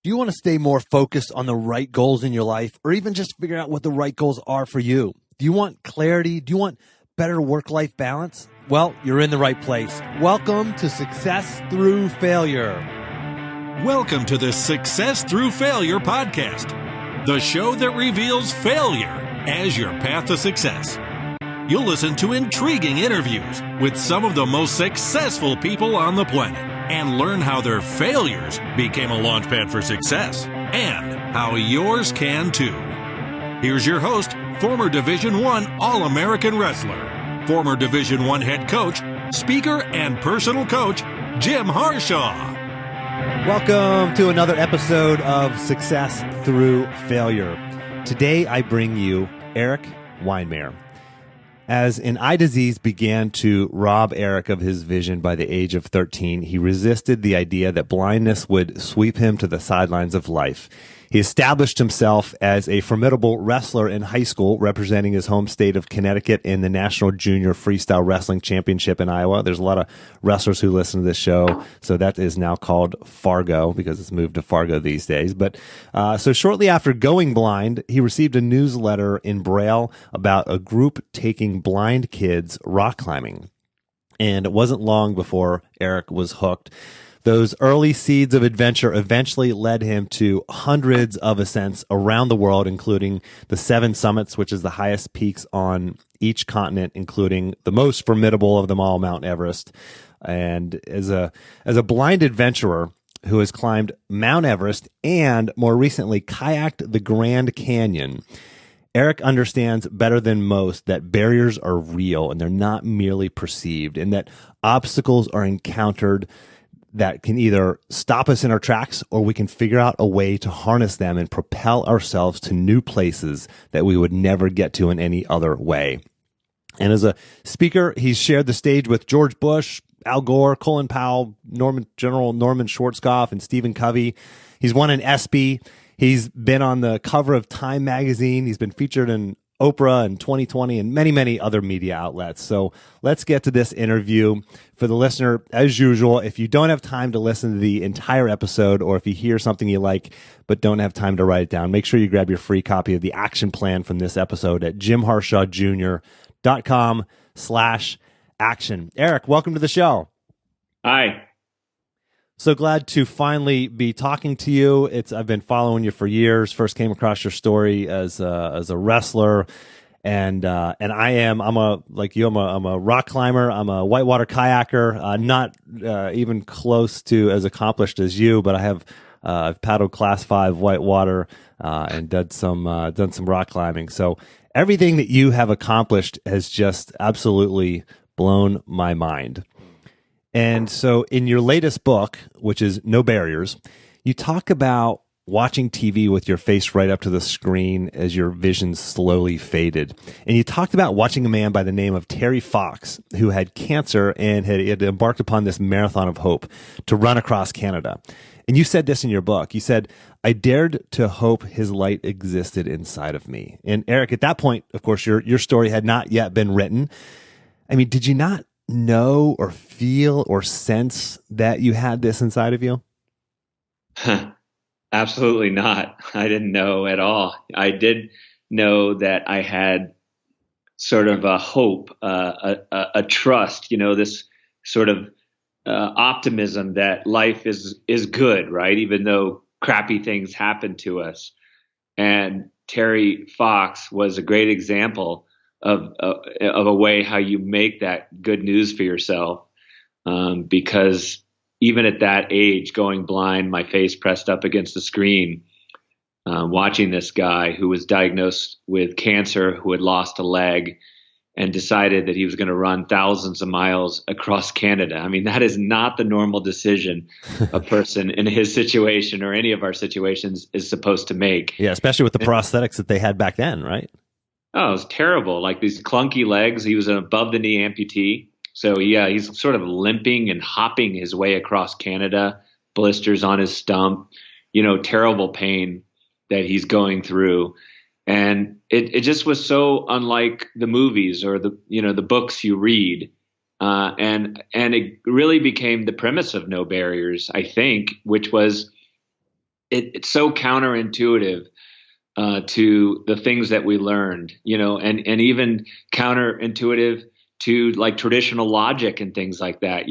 Do you want to stay more focused on the right goals in your life, or even just figure out what the right goals are for you? Do you want clarity? Do you want better work-life balance? Well, you're in the right place. Welcome to Success Through Failure. Welcome to the Success Through Failure podcast, the show that reveals failure as your path to success. You'll listen to intriguing interviews with some of the most successful people on the planet and learn how their failures became a launchpad for success and how yours can too. Here's your host, former Division I All-American wrestler, former Division I head coach, speaker, and personal coach, Jim Harshaw. Welcome to another episode of Success Through Failure. Today I bring you Erik Weihenmayer. As an eye disease began to rob Erik of his vision by the age of 13, he resisted the idea that blindness would sweep him to the sidelines of life. He established himself as a formidable wrestler in high school, representing his home state of Connecticut in the National Junior Freestyle Wrestling Championship in Iowa. There's a lot of wrestlers who listen to this show, so that is now called Fargo because it's moved to Fargo these days. But so shortly after going blind, he received a newsletter in Braille about a group taking blind kids rock climbing. And it wasn't long before Erik was hooked. Those early seeds of adventure eventually led him to hundreds of ascents around the world, including the 7 summits, which is the highest peaks on each continent, including the most formidable of them all, Mount Everest. And as a blind adventurer who has climbed Mount Everest and more recently kayaked the Grand Canyon, Erik understands better than most that barriers are real and they're not merely perceived, and that obstacles are encountered that can either stop us in our tracks or we can figure out a way to harness them and propel ourselves to new places that we would never get to in any other way. And as a speaker, he's shared the stage with George Bush, Al Gore, Colin Powell, General Norman Schwarzkopf, and Stephen Covey. He's won an ESPY. He's been on the cover of Time magazine. He's been featured in Oprah and 2020 and many, many other media outlets. So let's get to this interview. For the listener, as usual, if you don't have time to listen to the entire episode, or if you hear something you like but don't have time to write it down, make sure you grab your free copy of the action plan from this episode at jimharshawjr.com/action. Erik, welcome to the show. Hi. So glad to finally be talking to you. I've been following you for years. First came across your story as a wrestler, and I'm a rock climber. I'm a whitewater kayaker. Not even close to as accomplished as you, but I've paddled Class 5 whitewater and done some rock climbing. So everything that you have accomplished has just absolutely blown my mind. And so in your latest book, which is No Barriers, you talk about watching TV with your face right up to the screen as your vision slowly faded. And you talked about watching a man by the name of Terry Fox, who had cancer and had embarked upon this marathon of hope to run across Canada. And you said this in your book. You said, "I dared to hope his light existed inside of me." And Erik, at that point, of course, your story had not yet been written. I mean, did you not know or feel or sense that you had this inside of you? Absolutely not. I didn't know at all. I did know that I had sort of a hope, a trust, this sort of optimism that life is good, right? Even though crappy things happen to us. And Terry Fox was a great example of a way how you make that good news for yourself. Because even at that age, going blind, my face pressed up against the screen, watching this guy who was diagnosed with cancer, who had lost a leg and decided that he was going to run thousands of miles across Canada. I mean, that is not the normal decision a person in his situation or any of our situations is supposed to make. Yeah, especially with the prosthetics that they had back then, right? Oh, it was terrible. Like these clunky legs. He was an above the knee amputee. So yeah, he's sort of limping and hopping his way across Canada, blisters on his stump, terrible pain that he's going through. And it just was so unlike the movies or the books you read. And it really became the premise of No Barriers, I think, which was it's so counterintuitive to the things that we learned, and even counterintuitive to like traditional logic and things like that,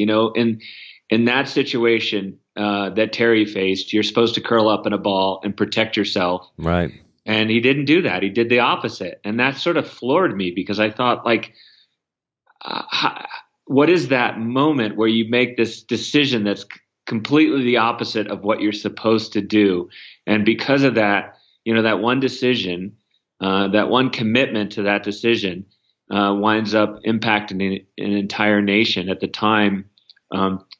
in that situation that Terry faced, you're supposed to curl up in a ball and protect yourself. Right. And he didn't do that. He did the opposite. And that sort of floored me because I thought, like, what is that moment where you make this decision that's completely the opposite of what you're supposed to do? And because of that, that one decision, that one commitment to that decision winds up impacting an entire nation. At the time,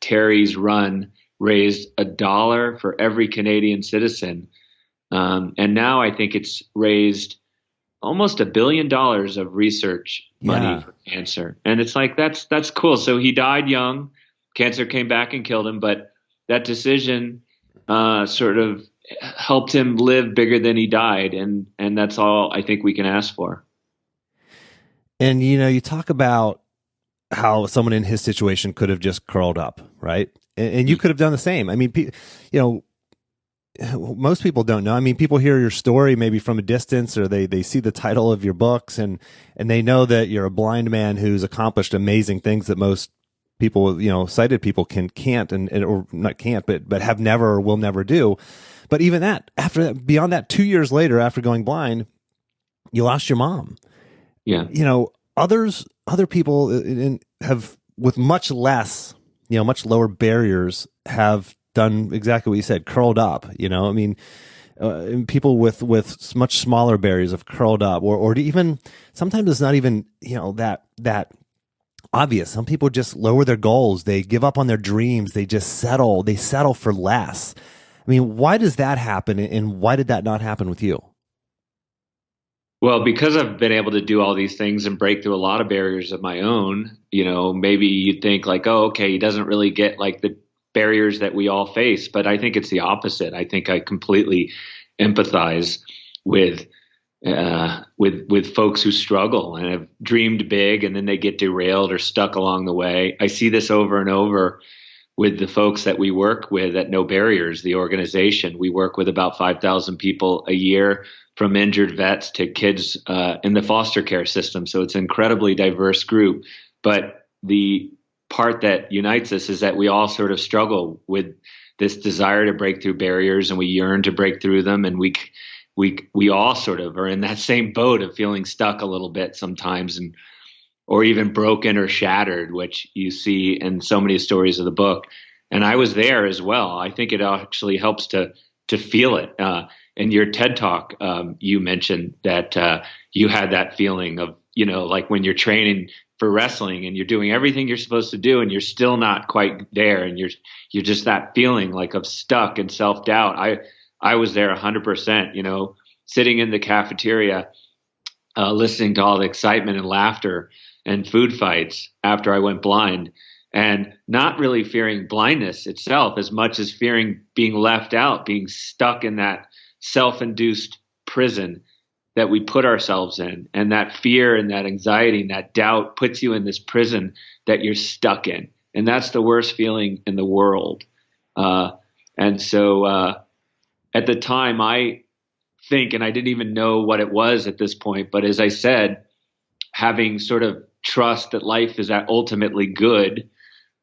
Terry's run raised $1 for every Canadian citizen. And now I think it's raised almost $1 billion of research money for cancer. And it's like, that's cool. So he died young. Cancer came back and killed him. But that decision sort of helped him live bigger than he died. And that's all I think we can ask for. And, you talk about how someone in his situation could have just curled up, right? And you could have done the same. I mean, most people don't know. I mean, people hear your story maybe from a distance, or they see the title of your books and they know that you're a blind man who's accomplished amazing things that most people, sighted people can't or not can't, but have never or will never do. But even that, beyond that, 2 years later, after going blind, you lost your mom. Yeah. Other people have, with much less, much lower barriers, have done exactly what you said, curled up. I mean, people with much smaller barriers have curled up, or even sometimes it's not even that obvious. Some people just lower their goals, they give up on their dreams, they settle for less. I mean, why does that happen, and why did that not happen with you? Well, because I've been able to do all these things and break through a lot of barriers of my own, maybe you'd think like, oh, okay, he doesn't really get like the barriers that we all face. But I think it's the opposite. I think I completely empathize with folks who struggle and have dreamed big and then they get derailed or stuck along the way. I see this over and over with the folks that we work with at No Barriers, the organization. We work with about 5,000 people a year, from injured vets to kids in the foster care system. So it's an incredibly diverse group. But the part that unites us is that we all sort of struggle with this desire to break through barriers, and we yearn to break through them. And we all sort of are in that same boat of feeling stuck a little bit sometimes, or even broken or shattered, which you see in so many stories of the book. And I was there as well. I think it actually helps to feel it. In your TED Talk, you mentioned that you had that feeling of, like when you're training for wrestling and you're doing everything you're supposed to do and you're still not quite there, and you're just that feeling like of stuck and self-doubt. I was there 100%, sitting in the cafeteria, listening to all the excitement and laughter and food fights after I went blind, and not really fearing blindness itself as much as fearing being left out, being stuck in that self-induced prison that we put ourselves in. And that fear and that anxiety and that doubt puts you in this prison that you're stuck in. And that's the worst feeling in the world. And so at the time, I think, and I didn't even know what it was at this point, but as I said, having sort of trust that life is ultimately good,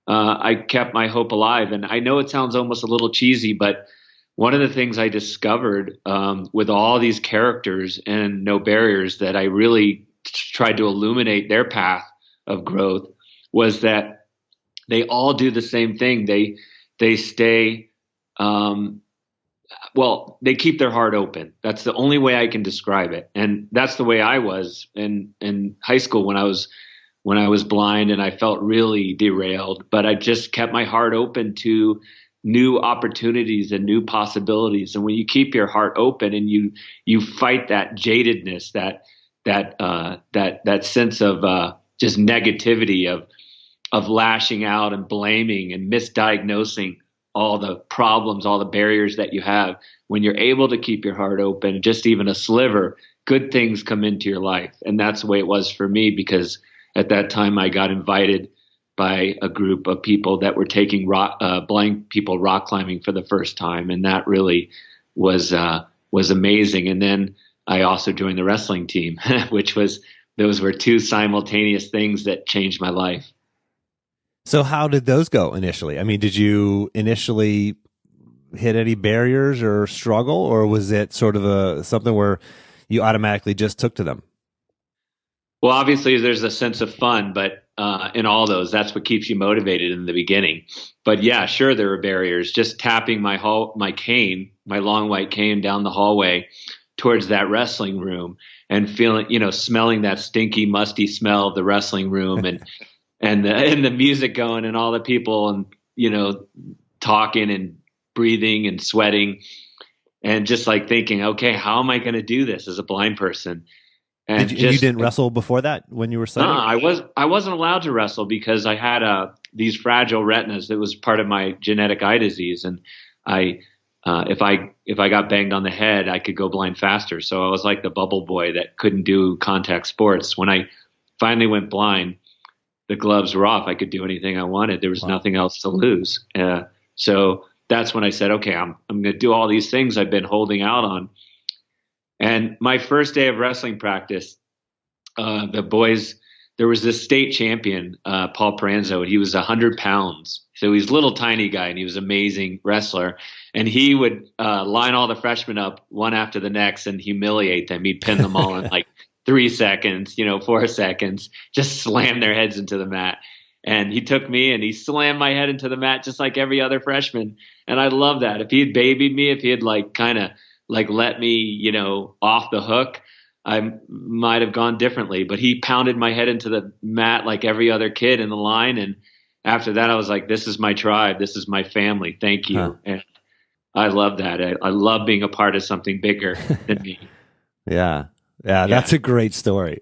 I kept my hope alive. And I know it sounds almost a little cheesy, but one of the things I discovered with all these characters and No Barriers that I really tried to illuminate their path of growth was that they all do the same thing. They stay, they keep their heart open. That's the only way I can describe it. And that's the way I was in high school when I was blind and I felt really derailed, but I just kept my heart open to new opportunities and new possibilities. And when you keep your heart open and you fight that jadedness, that sense of just negativity of lashing out and blaming and misdiagnosing all the problems, all the barriers that you have, when you're able to keep your heart open, just even a sliver, good things come into your life. And that's the way it was for me, because at that time I got invited by a group of people that were taking blind people rock climbing for the first time. And that really was amazing. And then I also joined the wrestling team, those were two simultaneous things that changed my life. So how did those go initially? I mean, did you initially hit any barriers or struggle, or was it sort of something where you automatically just took to them? Well, obviously there's a sense of fun, but in all those, that's what keeps you motivated in the beginning. But yeah, sure, there were barriers. Just tapping my cane, my long white cane down the hallway towards that wrestling room and feeling, smelling that stinky, musty smell of the wrestling room and the music going and all the people and, talking and breathing and sweating and just like thinking, okay, how am I going to do this as a blind person? And you didn't wrestle before that when you were studying? I wasn't allowed to wrestle because I had these fragile retinas. That was part of my genetic eye disease, and if I got banged on the head, I could go blind faster. So I was like the bubble boy that couldn't do contact sports. When I finally went blind, the gloves were off. I could do anything I wanted. There was nothing else to lose. So that's when I said, okay, I'm going to do all these things I've been holding out on. And my first day of wrestling practice, the boys, there was this state champion, Paul Pranzo, and he was 100 pounds. So he's a little tiny guy, and he was an amazing wrestler. And he would line all the freshmen up one after the next and humiliate them. He'd pin them all in like 3 seconds, 4 seconds, just slam their heads into the mat. And he took me and he slammed my head into the mat just like every other freshman. And I love that. If he had babied me, if he had like kind of like let me, off the hook, I might have gone differently. But he pounded my head into the mat like every other kid in the line. And after that, I was like, this is my tribe. This is my family. Thank you. Huh. And I love that. I love being a part of something bigger than me. Yeah. That's a great story.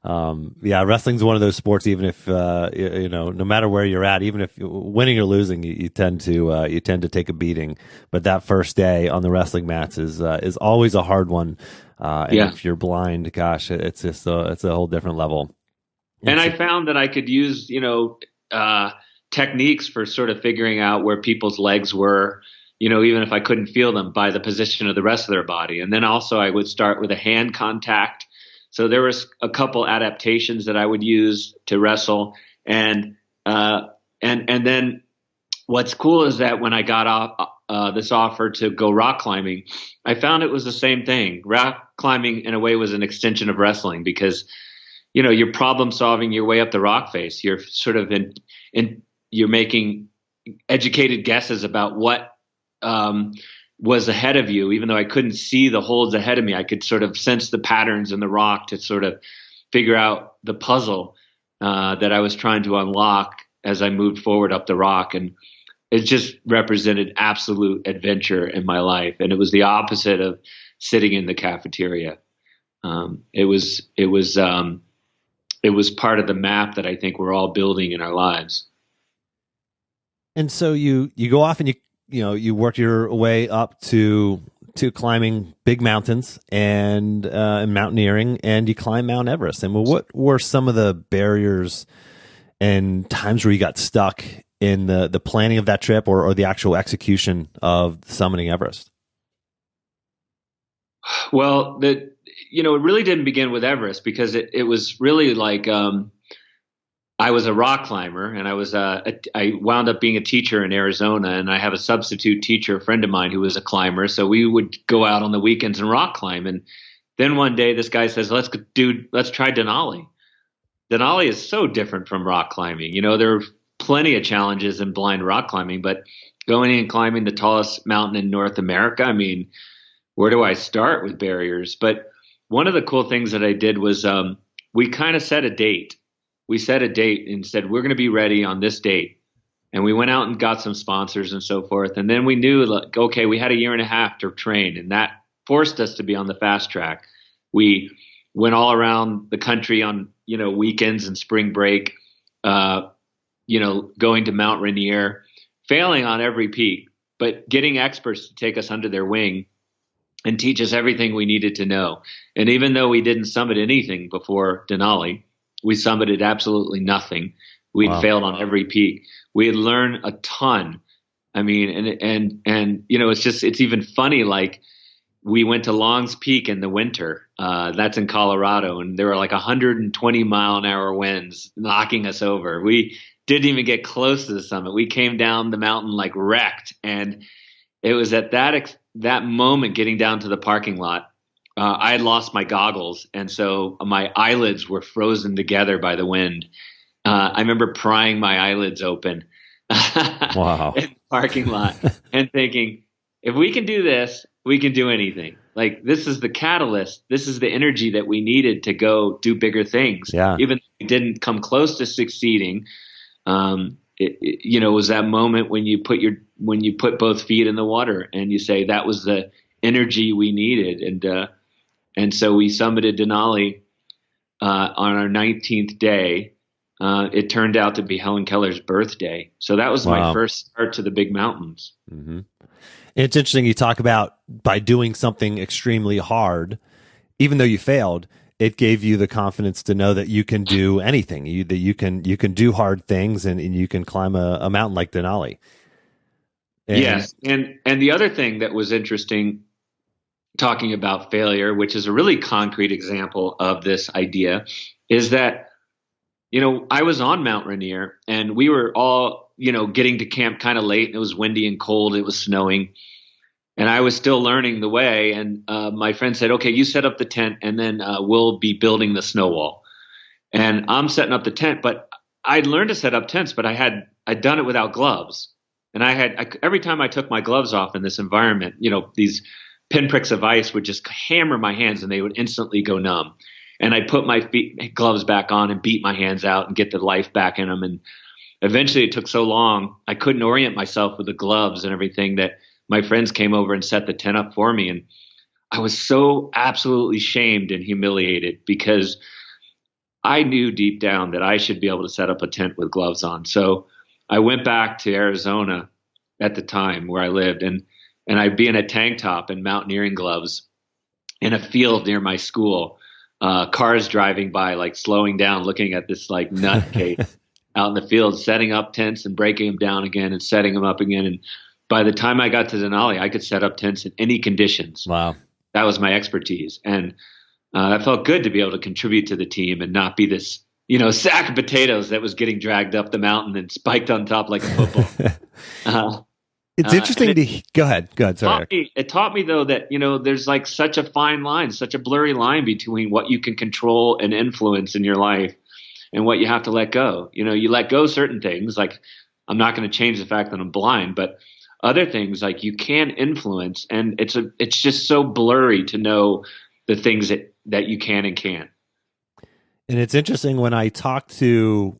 Wrestling's one of those sports, even if, no matter where you're at, even if winning or losing, you tend to take a beating. But that first day on the wrestling mats is always a hard one. If you're blind, gosh, it's just it's a whole different level. And I found that I could use, techniques for sort of figuring out where people's legs were, even if I couldn't feel them, by the position of the rest of their body. And then also I would start with a hand contact. So there was a couple adaptations that I would use to wrestle. And then what's cool is that when I got off this offer to go rock climbing, I found it was the same thing. Rock climbing in a way was an extension of wrestling because, you're problem solving your way up the rock face. You're sort of you're making educated guesses about what was ahead of you. Even though I couldn't see the holds ahead of me, I could sort of sense the patterns in the rock to sort of figure out the puzzle that I was trying to unlock as I moved forward up the rock. And it just represented absolute adventure in my life. And it was the opposite of sitting in the cafeteria. It was part of the map that I think we're all building in our lives. And so you go off and you work your way up to climbing big mountains and mountaineering, and you climb Mount Everest. And what were some of the barriers and times where you got stuck in the planning of that trip or the actual execution of summiting Everest? Well, it really didn't begin with Everest because it was really like I was a rock climber, and I wound up being a teacher in Arizona, and I have a substitute teacher, a friend of mine, who was a climber. So we would go out on the weekends and rock climb. And then one day this guy says, let's try Denali. Denali is so different from rock climbing. There are plenty of challenges in blind rock climbing, but going and climbing the tallest mountain in North America, I mean, where do I start with barriers? But one of the cool things that I did was we kind of set a date. We set a date and said, we're going to be ready on this date. And we went out and got some sponsors and so forth. And then we knew, like, okay, we had a year and a half to train, and that forced us to be on the fast track. We went all around the country on, weekends and spring break, going to Mount Rainier, failing on every peak, but getting experts to take us under their wing and teach us everything we needed to know. And even though we didn't summit anything before Denali, we summited absolutely nothing. We'd failed on every peak. We had learned a ton I mean, and it's even funny. Like, we went to Long's Peak in the winter. That's in Colorado, and there were like 120-mile-an-hour winds knocking us over. We didn't even get close to the summit. We came down the mountain like wrecked, and it was at that moment, getting down to the parking lot, I had lost my goggles, and so my eyelids were frozen together by the wind. I remember prying my eyelids open Wow. in the parking lot and thinking, if we can do this, we can do anything. Like, this is the catalyst. This is the energy that we needed to go do bigger things. Yeah. Even though we didn't come close to succeeding. It was that moment when you put both feet in the water and you say, that was the energy we needed. And so we summited Denali on our 19th day. It turned out to be Helen Keller's birthday. So that was my first start to the big mountains. Mm-hmm. It's interesting you talk about, by doing something extremely hard, even though you failed, it gave you the confidence to know that you can do anything, that you can do hard things, and you can climb a mountain like Denali. Yes. And the other thing that was interesting, talking about failure, which is a really concrete example of this idea, is that, I was on Mount Rainier, and we were all, getting to camp kind of late, and it was windy and cold. It was snowing, and I was still learning the way. And my friend said, okay, you set up the tent, and then we'll be building the snow wall. And I'm setting up the tent, but I'd learned to set up tents, but I'd done it without gloves. And every time I took my gloves off in this environment, these pinpricks of ice would just hammer my hands, and they would instantly go numb. And I'd put my gloves back on and beat my hands out and get the life back in them. And eventually it took so long, I couldn't orient myself with the gloves and everything, that my friends came over and set the tent up for me. And I was so absolutely shamed and humiliated, because I knew deep down that I should be able to set up a tent with gloves on. So I went back to Arizona at the time where I lived, and I'd be in a tank top and mountaineering gloves in a field near my school. Cars driving by, like slowing down, looking at this like nutcase out in the field, setting up tents and breaking them down again and setting them up again. And by the time I got to Denali, I could set up tents in any conditions. Wow. That was my expertise. And that felt good to be able to contribute to the team and not be this, sack of potatoes that was getting dragged up the mountain and spiked on top like a football. It's interesting go ahead. Sorry. It taught me though that, there's like such a fine line, such a blurry line between what you can control and influence in your life and what you have to let go. You let go certain things, like I'm not going to change the fact that I'm blind, but other things like you can influence, and it's just so blurry to know the things that you can and can't. And it's interesting when I talk to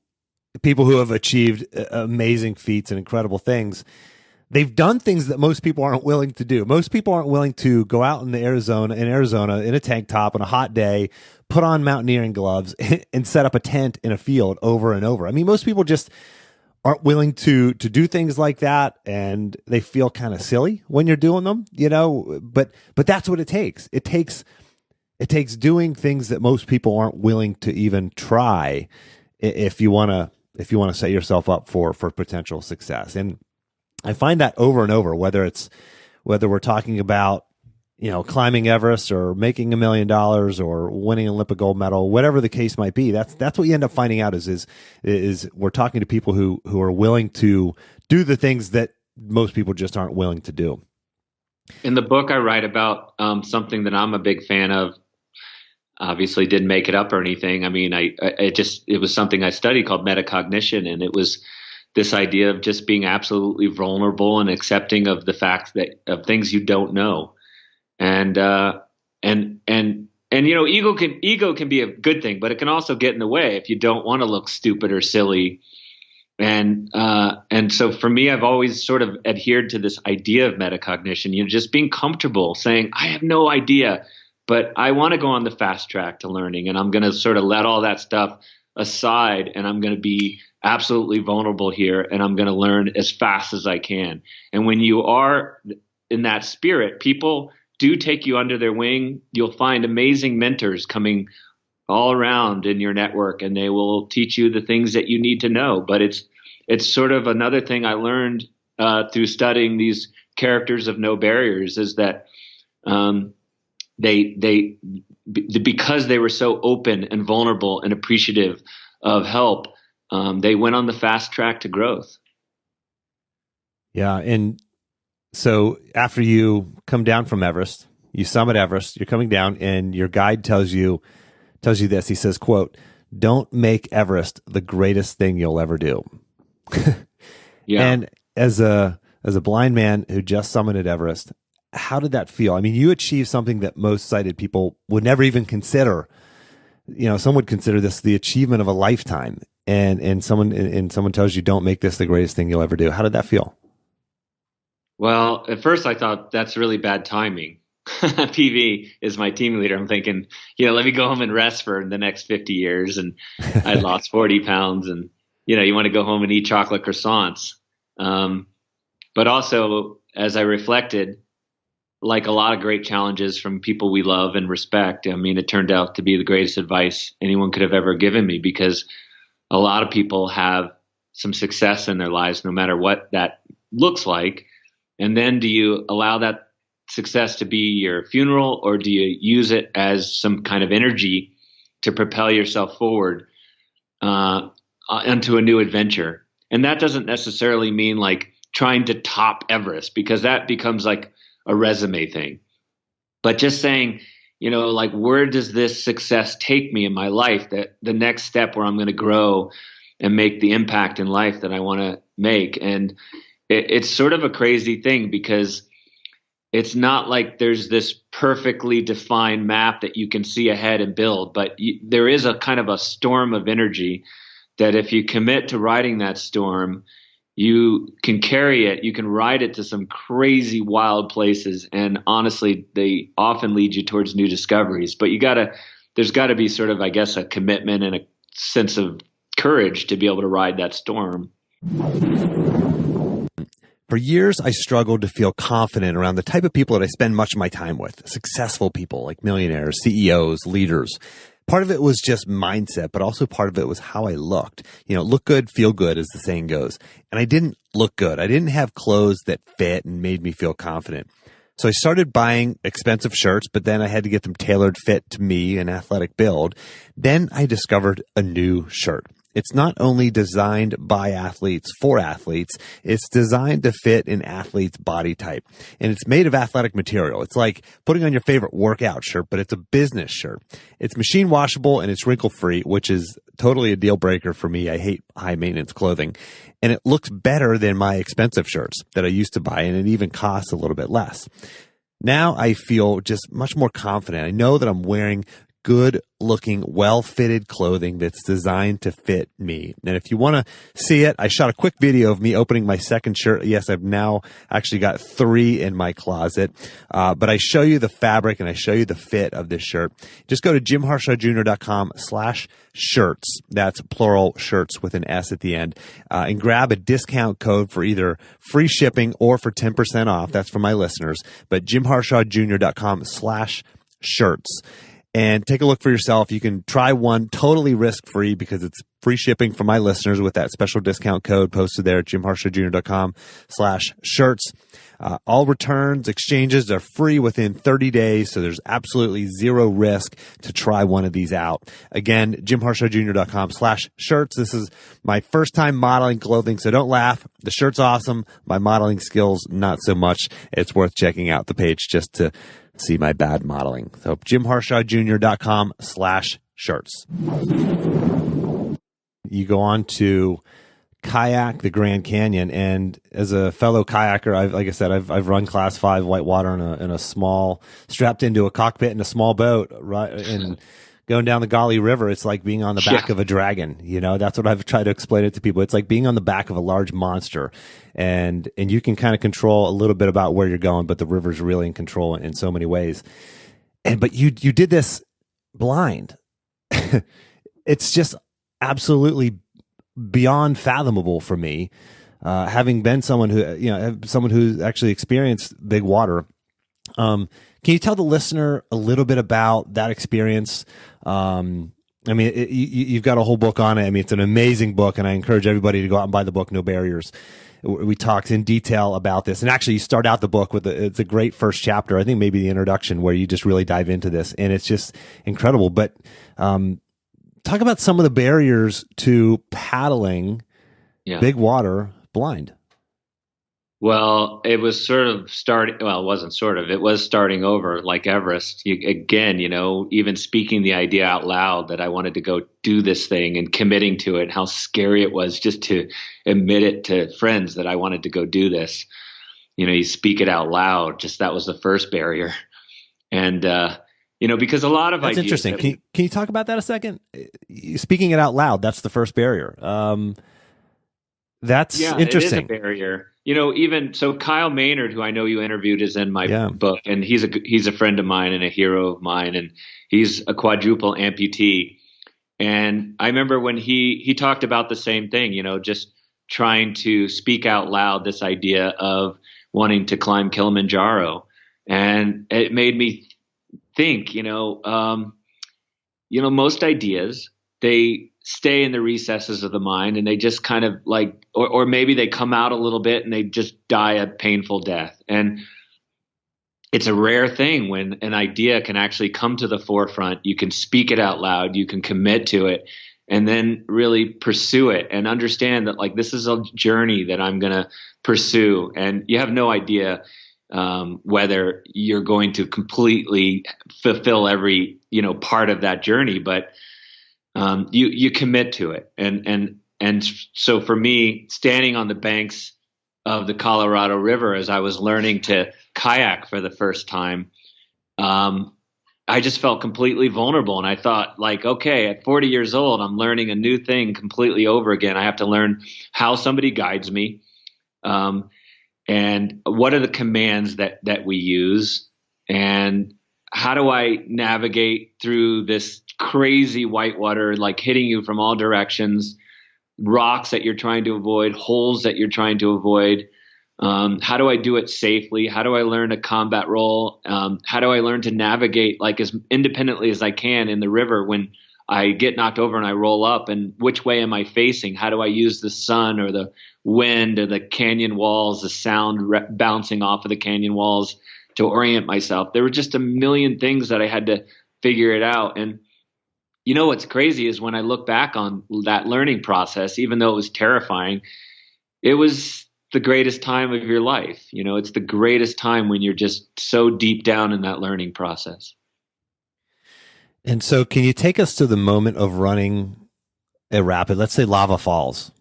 people who have achieved amazing feats and incredible things, they've done things that most people aren't willing to do. Most people aren't willing to go out in Arizona in a tank top on a hot day, put on mountaineering gloves, and set up a tent in a field over and over. I mean, most people just aren't willing to do things like that, and they feel kind of silly when you're doing them, but that's what it takes. It takes doing things that most people aren't willing to even try if you want to set yourself up for potential success. And I find that over and over, whether we're talking about, climbing Everest or making $1 million or winning an Olympic gold medal, whatever the case might be. That's what you end up finding out is we're talking to people who are willing to do the things that most people just aren't willing to do. In the book, I write about something that I'm a big fan of. Obviously didn't make it up or anything. I mean, it was something I studied called metacognition, and it was this idea of just being absolutely vulnerable and accepting of the fact that of things you don't know. And ego can be a good thing, but it can also get in the way if you don't want to look stupid or silly. And so for me, I've always sort of adhered to this idea of metacognition, just being comfortable saying, I have no idea, but I want to go on the fast track to learning, and I'm going to sort of let all that stuff aside, and I'm going to be absolutely vulnerable here, and I'm going to learn as fast as I can. And when you are in that spirit, people do take you under their wing. You'll find amazing mentors coming all around in your network, and they will teach you the things that you need to know. But it's sort of another thing I learned through studying these characters of No Barriers is that because they were so open and vulnerable and appreciative of help, they went on the fast track to growth. Yeah. And so after you come down from Everest, you summit Everest, you're coming down, and your guide tells you this. He says, quote, "Don't make Everest the greatest thing you'll ever do." Yeah. And as a blind man who just summited Everest, how did that feel? I mean, you achieved something that most sighted people would never even consider. Some would consider this the achievement of a lifetime. And someone tells you, "Don't make this the greatest thing you'll ever do." How did that feel? Well, at first I thought that's really bad timing. PV is my team leader. I'm thinking, let me go home and rest for the next 50 years. And I lost 40 pounds, and, you want to go home and eat chocolate croissants. But also, as I reflected, like a lot of great challenges from people we love and respect, I mean, it turned out to be the greatest advice anyone could have ever given me, because a lot of people have some success in their lives, no matter what that looks like. And then do you allow that success to be your funeral, or do you use it as some kind of energy to propel yourself forward into a new adventure? And that doesn't necessarily mean like trying to top Everest, because that becomes like a resume thing. But just saying, like, where does this success take me in my life? That the next step where I'm going to grow and make the impact in life that I want to make. And it's sort of a crazy thing, because it's not like there's this perfectly defined map that you can see ahead and build, but there is a kind of a storm of energy that if you commit to riding that storm, you can carry it, you can ride it to some crazy wild places. And honestly, they often lead you towards new discoveries, but there's gotta be sort of, I guess, a commitment and a sense of courage to be able to ride that storm. For years, I struggled to feel confident around the type of people that I spend much of my time with, successful people like millionaires, CEOs, leaders. Part of it was just mindset, but also part of it was how I looked. Look good, feel good, as the saying goes. And I didn't look good. I didn't have clothes that fit and made me feel confident. So I started buying expensive shirts, but then I had to get them tailored fit to me, an athletic build. Then I discovered a new shirt. It's not only designed by athletes for athletes, it's designed to fit an athlete's body type. And it's made of athletic material. It's like putting on your favorite workout shirt, but it's a business shirt. It's machine washable and it's wrinkle free, which is totally a deal breaker for me. I hate high maintenance clothing. And it looks better than my expensive shirts that I used to buy, and it even costs a little bit less. Now I feel just much more confident. I know that I'm wearing good looking, well-fitted clothing that's designed to fit me. And if you want to see it, I shot a quick video of me opening my second shirt. Yes, I've now actually got 3 in my closet. But I show you the fabric and I show you the fit of this shirt. Just go to jimharshawjr.com/shirts. That's plural shirts with an S at the end. And grab a discount code for either free shipping or for 10% off. That's for my listeners. But jimharshawjr.com/shirts. And take a look for yourself. You can try one totally risk-free because it's free shipping for my listeners with that special discount code posted there at jimharshawjr.com/shirts. All returns, exchanges are free within 30 days, so there's absolutely zero risk to try one of these out. Again, jimharshawjr.com/shirts. This is my first time modeling clothing, so don't laugh. The shirt's awesome. My modeling skills, not so much. It's worth checking out the page just to see my bad modeling. So jimharshawjr.com/shirts. You go on to kayak the Grand Canyon, and as a fellow kayaker, I've run Class 5 whitewater in a small, strapped into a cockpit in a small boat, right? And going down the Golly River, it's like being on the back of a dragon. That's what I've tried to explain it to people. It's like being on the back of a large monster, and you can kind of control a little bit about where you're going, but the river's really in control in so many ways. But you did this blind. It's just absolutely beyond fathomable for me, having been someone who's actually experienced big water. Can you tell the listener a little bit about that experience? You've got a whole book on it. I mean, it's an amazing book, and I encourage everybody to go out and buy the book, No Barriers. we talked in detail about this. And actually, you start out the book with it's a great first chapter. I think maybe the introduction where you just really dive into this, and it's just incredible. But talk about some of the barriers to paddling big water blind. Well, it was sort of starting. Well, it wasn't sort of. It was starting over, like Everest. Again, even speaking the idea out loud that I wanted to go do this thing and committing to it, how scary it was just to admit it to friends that I wanted to go do this. You speak it out loud. Just that was the first barrier. And, because a lot of that's ideas. Interesting. Can you talk about that a second? Speaking it out loud, that's the first barrier. That's interesting. It is a barrier. Even so, Kyle Maynard, who I know you interviewed, is in my book, and he's a friend of mine and a hero of mine, and he's a quadruple amputee. And I remember when he talked about the same thing, just trying to speak out loud this idea of wanting to climb Kilimanjaro, and it made me think, most ideas, they stay in the recesses of the mind, and they just kind of or maybe they come out a little bit and they just die a painful death. And it's a rare thing when an idea can actually come to the forefront. You can speak it out loud, you can commit to it, and then really pursue it and understand that this is a journey that I'm going to pursue. And you have no idea whether you're going to completely fulfill every, part of that journey, but you commit to it. And so for me, standing on the banks of the Colorado River as I was learning to kayak for the first time, I just felt completely vulnerable. And I thought, okay, at 40 years old, I'm learning a new thing completely over again. I have to learn how somebody guides me, and what are the commands that we use, and how do I navigate through this crazy whitewater, hitting you from all directions, rocks that you're trying to avoid, holes that you're trying to avoid. How do I do it safely? How do I learn a combat role? How do I learn to navigate as independently as I can in the river when I get knocked over and I roll up? And which way am I facing? How do I use the sun or the wind or the canyon walls, the sound bouncing off of the canyon walls to orient myself? There were just a million things that I had to figure it out. And what's crazy is when I look back on that learning process, even though it was terrifying, it was the greatest time of your life. It's the greatest time when you're just so deep down in that learning process. And so can you take us to the moment of running a rapid, let's say Lava Falls?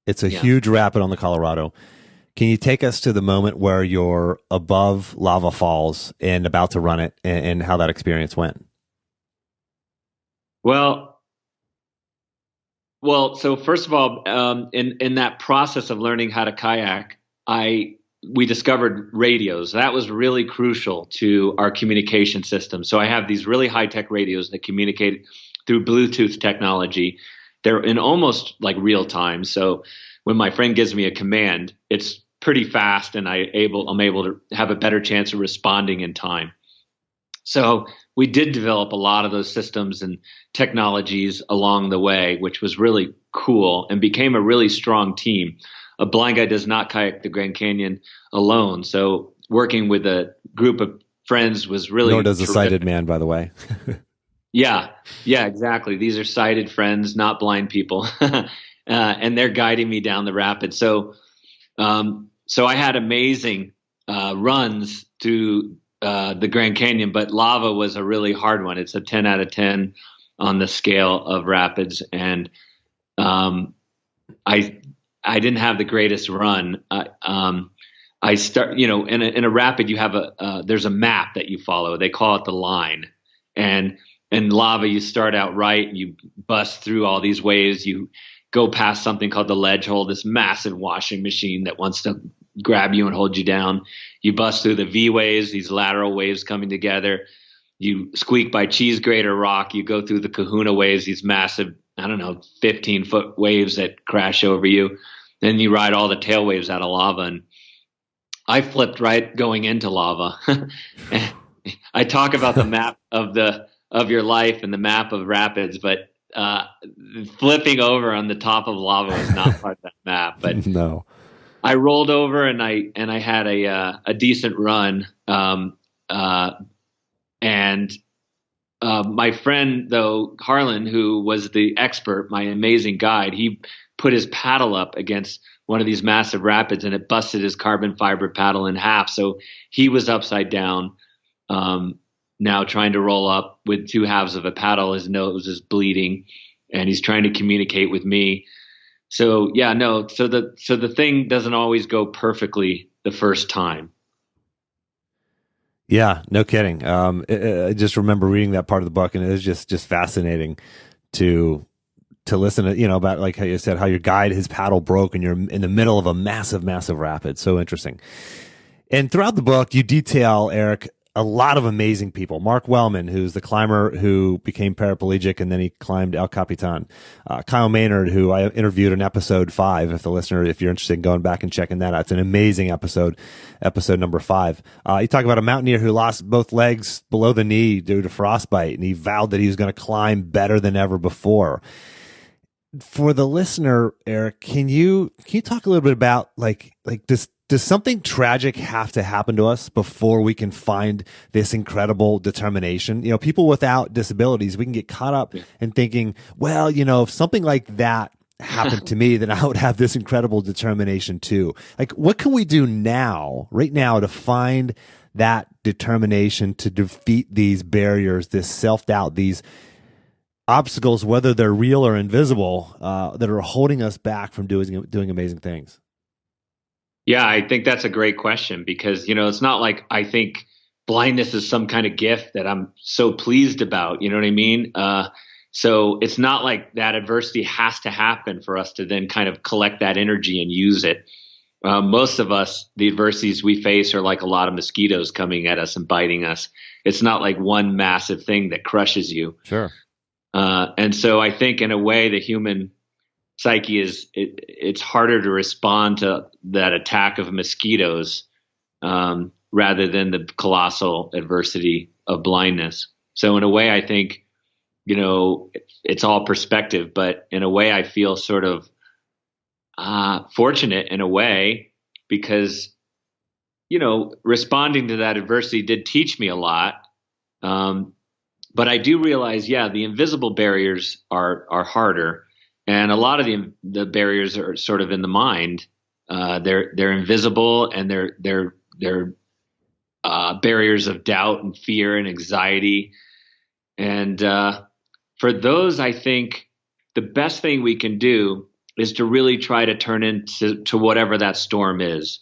It's a huge rapid on the Colorado. Can you take us to the moment where you're above Lava Falls and about to run it, and how that experience went? Well, so first of all, in that process of learning how to kayak, we discovered radios. That was really crucial to our communication system. So I have these really high-tech radios that communicate through Bluetooth technology. They're in almost real time. So when my friend gives me a command, it's pretty fast, and I'm able to have a better chance of responding in time. So we did develop a lot of those systems and technologies along the way, which was really cool and became a really strong team. A blind guy does not kayak the Grand Canyon alone. So working with a group of friends was really Nor does a sighted man, by the way. Yeah, exactly. These are sighted friends, not blind people. And they're guiding me down the rapids. So I had amazing runs through the Grand Canyon, but lava was a really hard one. It's a 10 out of 10 on the scale of rapids. And I didn't have the greatest run. I start, in a rapid, you have there's a map that you follow. They call it the line. And in lava, you start out right, and you bust through all these waves. You go past something called the ledge hole, this massive washing machine that wants to grab you and hold you down. You bust through the V waves, these lateral waves coming together. You squeak by cheese grater rock. You go through the Kahuna waves, these massive, 15-foot waves that crash over you. Then you ride all the tail waves out of lava. And I flipped right going into lava. I talk about the map of your life and the map of rapids, but flipping over on the top of lava was not part of that map. But no. I rolled over and I had a decent run. And my friend, though, Harlan, who was the expert, my amazing guide, he put his paddle up against one of these massive rapids and it busted his carbon fiber paddle in half. So he was upside down, now trying to roll up with two halves of a paddle. His nose is bleeding and he's trying to communicate with me. So yeah, no. So the thing doesn't always go perfectly the first time. Yeah, no kidding. I just remember reading that part of the book, and it was just fascinating to listen to, about, like how you said, how your guide, his paddle broke and you're in the middle of a massive, massive rapid. So interesting. And throughout the book, you detail, Erik, a lot of amazing people. Mark Wellman, who's the climber who became paraplegic and then he climbed El Capitan. Kyle Maynard, who I interviewed in episode 5. If you're interested in going back and checking that out, it's an amazing episode number 5. You talk about a mountaineer who lost both legs below the knee due to frostbite, and he vowed that he was going to climb better than ever before. For the listener, Erik, can you talk a little bit about like does something tragic have to happen to us before we can find this incredible determination? People without disabilities, we can get caught up in thinking, well, if something like that happened to me, then I would have this incredible determination too. Like, what can we do right now, to find that determination to defeat these barriers, this self-doubt, these obstacles, whether they're real or invisible, that are holding us back from doing amazing things? Yeah, I think that's a great question because, it's not like I think blindness is some kind of gift that I'm so pleased about. You know what I mean? So it's not like that adversity has to happen for us to then kind of collect that energy and use it. Most of us, the adversities we face are like a lot of mosquitoes coming at us and biting us. It's not like one massive thing that crushes you. Sure. And so I think in a way the human psyche it's harder to respond to that attack of mosquitoes rather than the colossal adversity of blindness. So in a way, I think, it's all perspective, but in a way I feel sort of fortunate in a way because, responding to that adversity did teach me a lot. But I do realize, the invisible barriers are harder. And a lot of the barriers are sort of in the mind. They're invisible, and they're barriers of doubt and fear and anxiety. And for those, I think the best thing we can do is to really try to turn into whatever that storm is.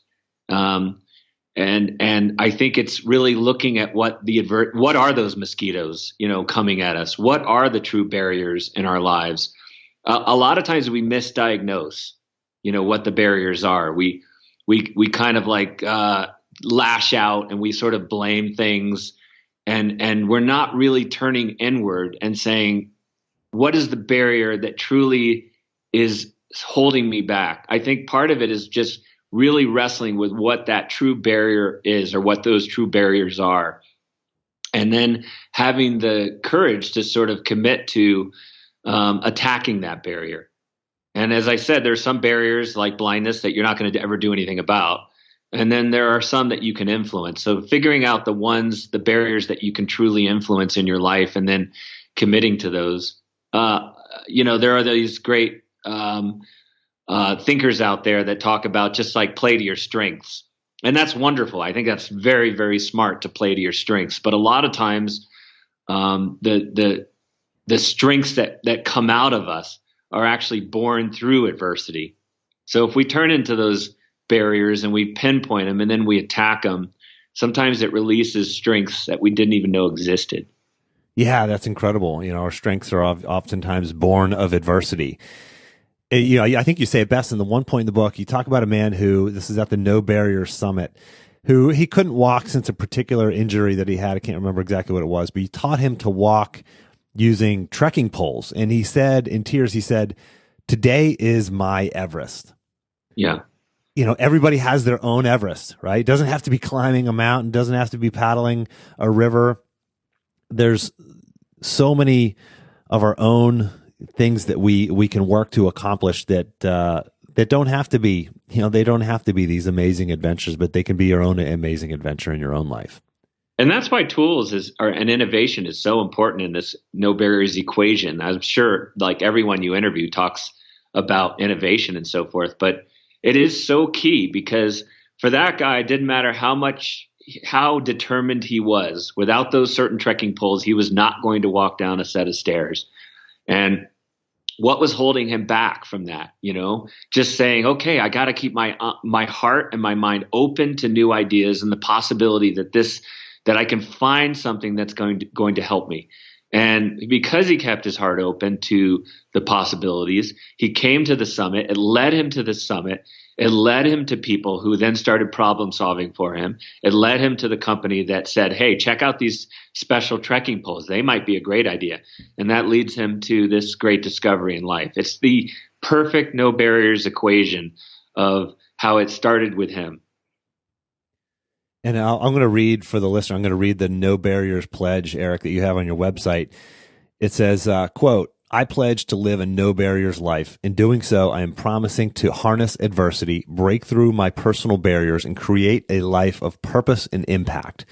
And I think it's really looking at what are those mosquitoes, coming at us? What are the true barriers in our lives? A lot of times we misdiagnose, what the barriers are. We kind of like lash out and we sort of blame things, and we're not really turning inward and saying, what is the barrier that truly is holding me back? I think part of it is just really wrestling with what that true barrier is or what those true barriers are. And then having the courage to sort of commit to attacking that barrier. And as I said, there's some barriers like blindness that you're not going to ever do anything about. And then there are some that you can influence. So figuring out the barriers that you can truly influence in your life and then committing to those. There are these great thinkers out there that talk about just like play to your strengths. And that's wonderful. I think that's very, very smart to play to your strengths. But a lot of times the strengths that come out of us are actually born through adversity. So if we turn into those barriers and we pinpoint them and then we attack them, sometimes it releases strengths that we didn't even know existed. Yeah, that's incredible. Our strengths are oftentimes born of adversity. I think you say it best in the one point in the book. You talk about a man who, this is at the No Barrier Summit, who he couldn't walk since a particular injury that he had. I can't remember exactly what it was, but you taught him to walk using trekking poles. And he said, in tears, today is my Everest. Yeah. Everybody has their own Everest, right? It doesn't have to be climbing a mountain, doesn't have to be paddling a river. There's so many of our own things that we can work to accomplish that that don't have to be, they don't have to be these amazing adventures, but they can be your own amazing adventure in your own life. And that's why tools and innovation is so important in this no barriers equation. I'm sure like everyone you interview talks about innovation and so forth, but it is so key because for that guy, it didn't matter how determined he was. Without those certain trekking poles, he was not going to walk down a set of stairs. And what was holding him back from that? Just saying, okay, I got to keep my heart and my mind open to new ideas and the possibility that I can find something that's going to help me. And because he kept his heart open to the possibilities, he came to the summit. It led him to the summit. It led him to people who then started problem solving for him. It led him to the company that said, hey, check out these special trekking poles. They might be a great idea. And that leads him to this great discovery in life. It's the perfect no barriers equation of how it started with him. And I'm going to read for the listener, I'm going to read the No Barriers Pledge, Erik, that you have on your website. It says, quote, I pledge to live a no barriers life. In doing so, I am promising to harness adversity, break through my personal barriers, and create a life of purpose and impact.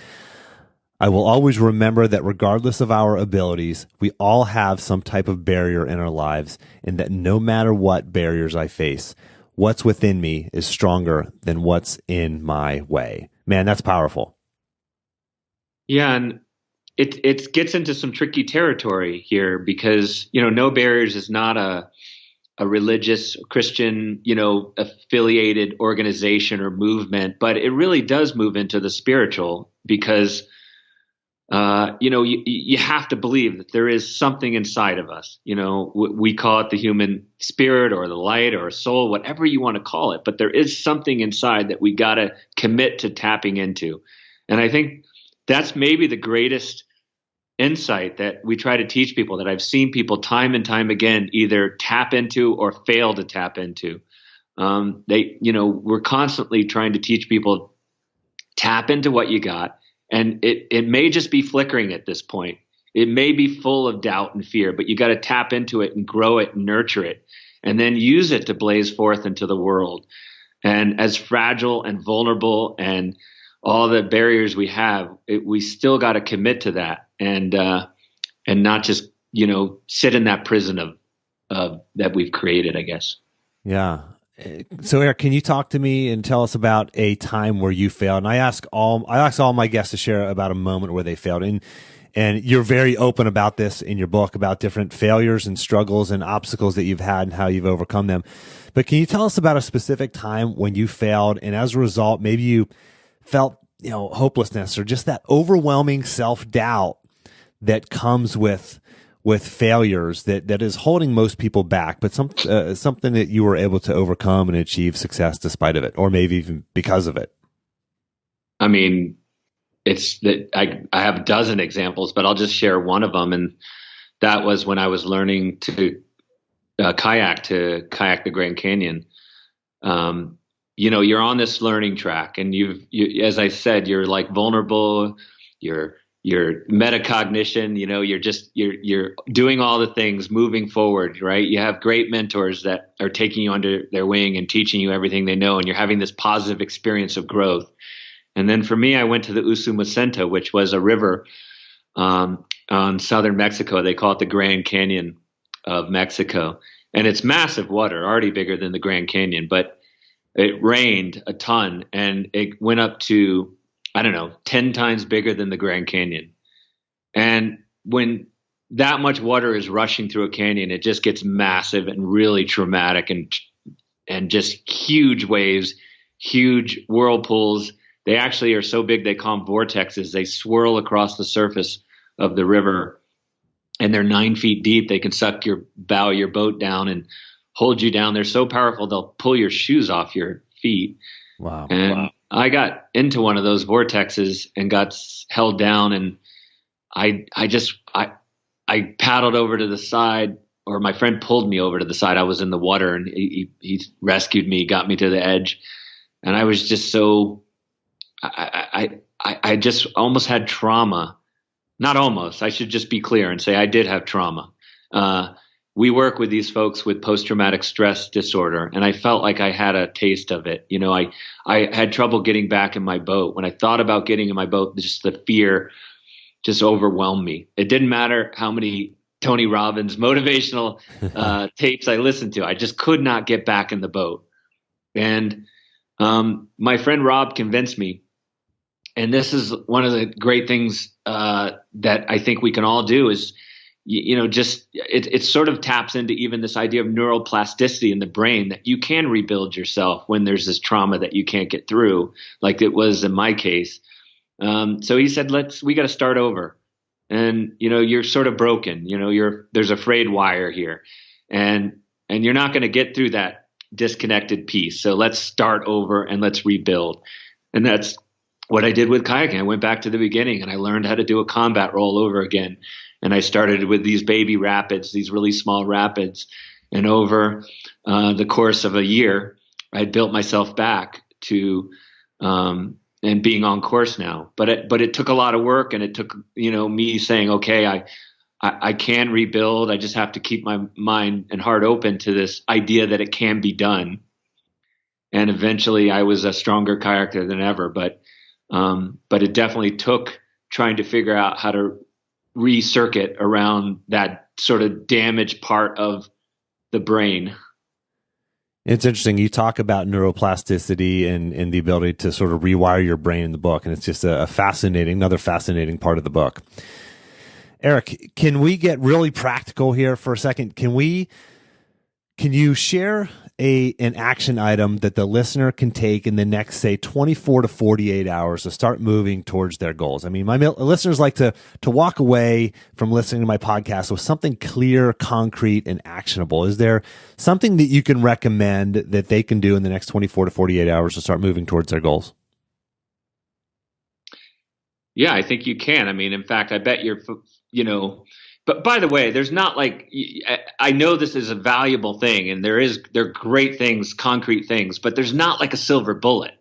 I will always remember that regardless of our abilities, we all have some type of barrier in our lives, and that no matter what barriers I face, what's within me is stronger than what's in my way. Man, that's powerful. Yeah, and it gets into some tricky territory here because, no barriers is not a religious Christian, affiliated organization or movement, but it really does move into the spiritual because, you have to believe that there is something inside of us. We call it the human spirit or the light or soul, whatever you want to call it, but there is something inside that we got to commit to tapping into. And I think that's maybe the greatest insight that we try to teach people, that I've seen people time and time again either tap into or fail to tap into. We're constantly trying to teach people, tap into what you got. And it may just be flickering at this point. It may be full of doubt and fear, but you got to tap into it and grow it and nurture it and then use it to blaze forth into the world. And as fragile and vulnerable and all the barriers we have, we still got to commit to that and not just, sit in that prison of that we've created, I guess. Yeah. So Erik, can you talk to me and tell us about a time where you failed? And I ask all my guests to share about a moment where they failed. And you're very open about this in your book, about different failures and struggles and obstacles that you've had and how you've overcome them. But can you tell us about a specific time when you failed and as a result, maybe you felt, hopelessness or just that overwhelming self-doubt that comes with failures that is holding most people back, but something that you were able to overcome and achieve success despite of it, or maybe even because of it? I mean, it's that I have a dozen examples, but I'll just share one of them. And that was when I was learning to kayak the Grand Canyon. You're on this learning track and you, as I said, you're like vulnerable, you're metacognition, you're doing all the things, moving forward, right? You have great mentors that are taking you under their wing and teaching you everything they know. And you're having this positive experience of growth. And then for me, I went to the Usumacinta, which was a river on southern Mexico. They call it the Grand Canyon of Mexico. And it's massive water, already bigger than the Grand Canyon, but it rained a ton and it went up to, 10 times bigger than the Grand Canyon. And when that much water is rushing through a canyon, it just gets massive and really traumatic and just huge waves, huge whirlpools. They actually are so big, they call them vortexes. They swirl across the surface of the river and they're 9 feet deep. They can suck your bow of your boat down and hold you down. They're so powerful, they'll pull your shoes off your feet. Wow. And I got into one of those vortexes and got held down, and I paddled over to the side, or my friend pulled me over to the side. I was in the water and he rescued me, got me to the edge. And I was just so, I just almost had trauma. Not almost, I should just be clear and say I did have trauma. we work with these folks with post-traumatic stress disorder, and I felt like I had a taste of it. I had trouble getting back in my boat. When I thought about getting in my boat, just the fear just overwhelmed me. It didn't matter how many Tony Robbins motivational tapes I listened to. I just could not get back in the boat. And my friend Rob convinced me. And this is one of the great things that I think we can all do is, it sort of taps into even this idea of neuroplasticity in the brain, that you can rebuild yourself when there's this trauma that you can't get through, like it was in my case. So he said, we got to start over. And, you're sort of broken, there's a frayed wire here, and you're not going to get through that disconnected piece. So let's start over and let's rebuild. And that's what I did with kayaking. I went back to the beginning and I learned how to do a combat roll over again. And I started with these baby rapids, these really small rapids. And over the course of a year, I built myself back to and being on course now. But it took a lot of work, and it took me saying, okay, I can rebuild. I just have to keep my mind and heart open to this idea that it can be done. And eventually, I was a stronger kayaker than ever. But it definitely took trying to figure out how to recircuit around that sort of damaged part of the brain. It's interesting. You talk about neuroplasticity and the ability to sort of rewire your brain in the book. And it's just another fascinating part of the book. Erik, can we get really practical here for a second? Can you share an action item that the listener can take in the next, say, 24 to 48 hours to start moving towards their goals? I mean, my listeners like to walk away from listening to my podcast with something clear, concrete, and actionable. Is there something that you can recommend that they can do in the next 24 to 48 hours to start moving towards their goals? Yeah, I think you can. I mean, in fact, I bet but by the way, there's not I know this is a valuable thing, and they're great things, concrete things, but there's not like a silver bullet,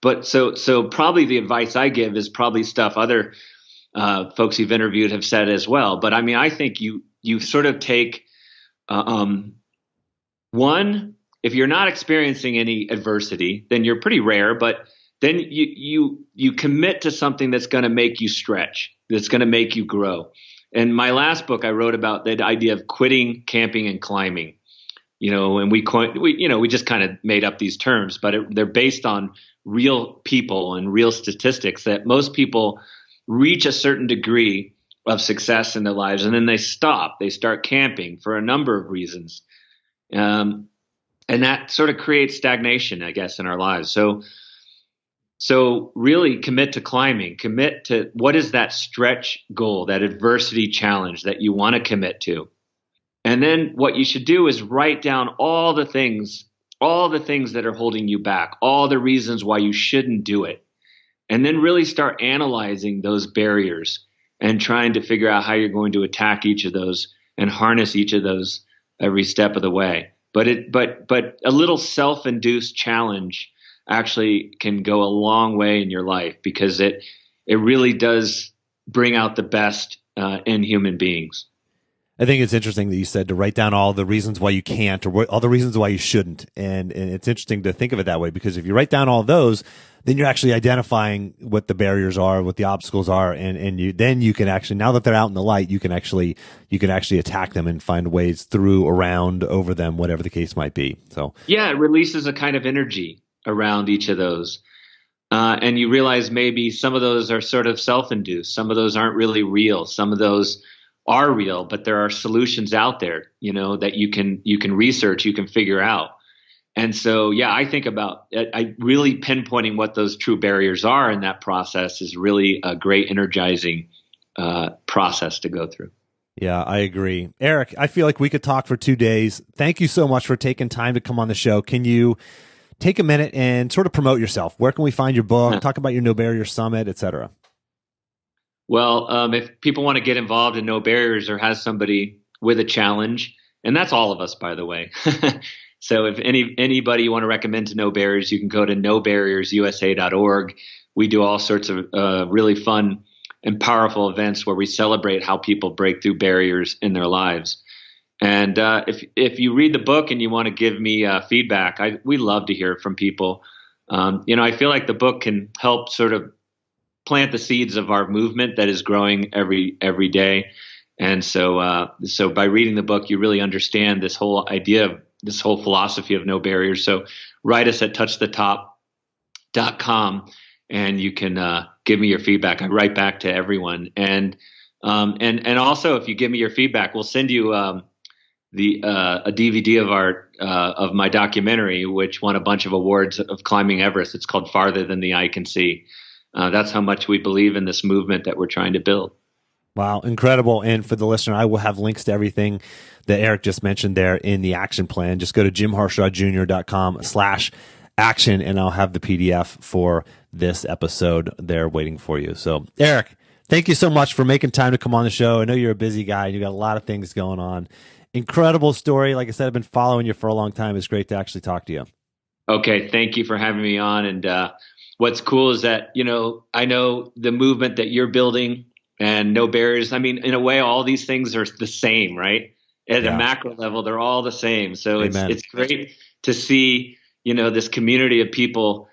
But so probably the advice I give is probably stuff other folks you've interviewed have said as well. But I mean, I think you sort of take one, if you're not experiencing any adversity, then you're pretty rare, but then you commit to something that's going to make you stretch, that's going to make you grow. In my last book, I wrote about the idea of quitting camping and climbing, and we just kind of made up these terms, but they're based on real people and real statistics that most people reach a certain degree of success in their lives, and then they start camping for a number of reasons. And that sort of creates stagnation, I guess, in our lives. So really commit to climbing, commit to what is that stretch goal, that adversity challenge that you want to commit to. And then what you should do is write down all the things that are holding you back, all the reasons why you shouldn't do it. And then really start analyzing those barriers and trying to figure out how you're going to attack each of those and harness each of those every step of the way. But a little self-induced challenge actually can go a long way in your life, because it really does bring out the best in human beings. I think it's interesting that you said to write down all the reasons why you can't, or all the reasons why you shouldn't. And it's interesting to think of it that way, because if you write down all those, then you're actually identifying what the barriers are, what the obstacles are. And you can actually, now that they're out in the light, you can actually attack them and find ways through, around, over them, whatever the case might be. So yeah, it releases a kind of energy around each of those. And you realize maybe some of those are sort of self-induced. Some of those aren't really real. Some of those are real, but there are solutions out there, that you can research, you can figure out. And so, yeah, I think about I really pinpointing what those true barriers are in that process is really a great energizing process to go through. Yeah, I agree. Erik, I feel like we could talk for 2 days. Thank you so much for taking time to come on the show. Can you take a minute and sort of promote yourself? Where can we find your book? Talk about your No Barrier Summit, et cetera. Well, if people want to get involved in No Barriers or has somebody with a challenge, and that's all of us, by the way. So if anybody you want to recommend to No Barriers, you can go to nobarriersusa.org. We do all sorts of really fun and powerful events where we celebrate how people break through barriers in their lives. And if you read the book and you want to give me feedback, we love to hear from people. I feel like the book can help sort of plant the seeds of our movement that is growing every day. And so by reading the book, you really understand this whole idea, this whole philosophy of no barriers. So write us at touchthetop.com and you can give me your feedback. I write back to everyone. And also, if you give me your feedback, we'll send you a DVD of my documentary, which won a bunch of awards of climbing Everest. It's called Farther Than the Eye Can See. That's how much we believe in this movement that we're trying to build. Wow, incredible. And for the listener, I will have links to everything that Erik just mentioned there in the action plan. Just go to jimharshawjr.com/action, and I'll have the PDF for this episode there waiting for you. So, Erik, thank you so much for making time to come on the show. I know you're a busy guy. You got a lot of things going on. Incredible story. Like I said, I've been following you for a long time. It's great to actually talk to you. Okay, thank you for having me on. And what's cool is that, I know the movement that you're building and no barriers. I mean, in a way, all these things are the same, right? At a macro level, they're all the same. So it's great to see, this community of people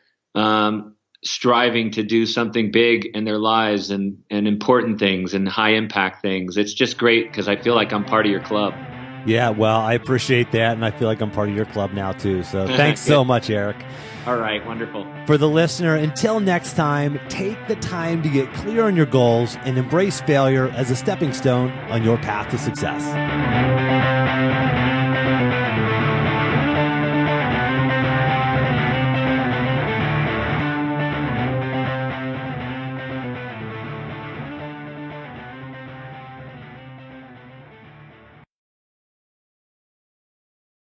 striving to do something big in their lives and important things and high impact things. It's just great because I feel like I'm part of your club. Yeah, well, I appreciate that, and I feel like I'm part of your club now, too. So thanks so much, Erik. All right, wonderful. For the listener, until next time, take the time to get clear on your goals and embrace failure as a stepping stone on your path to success.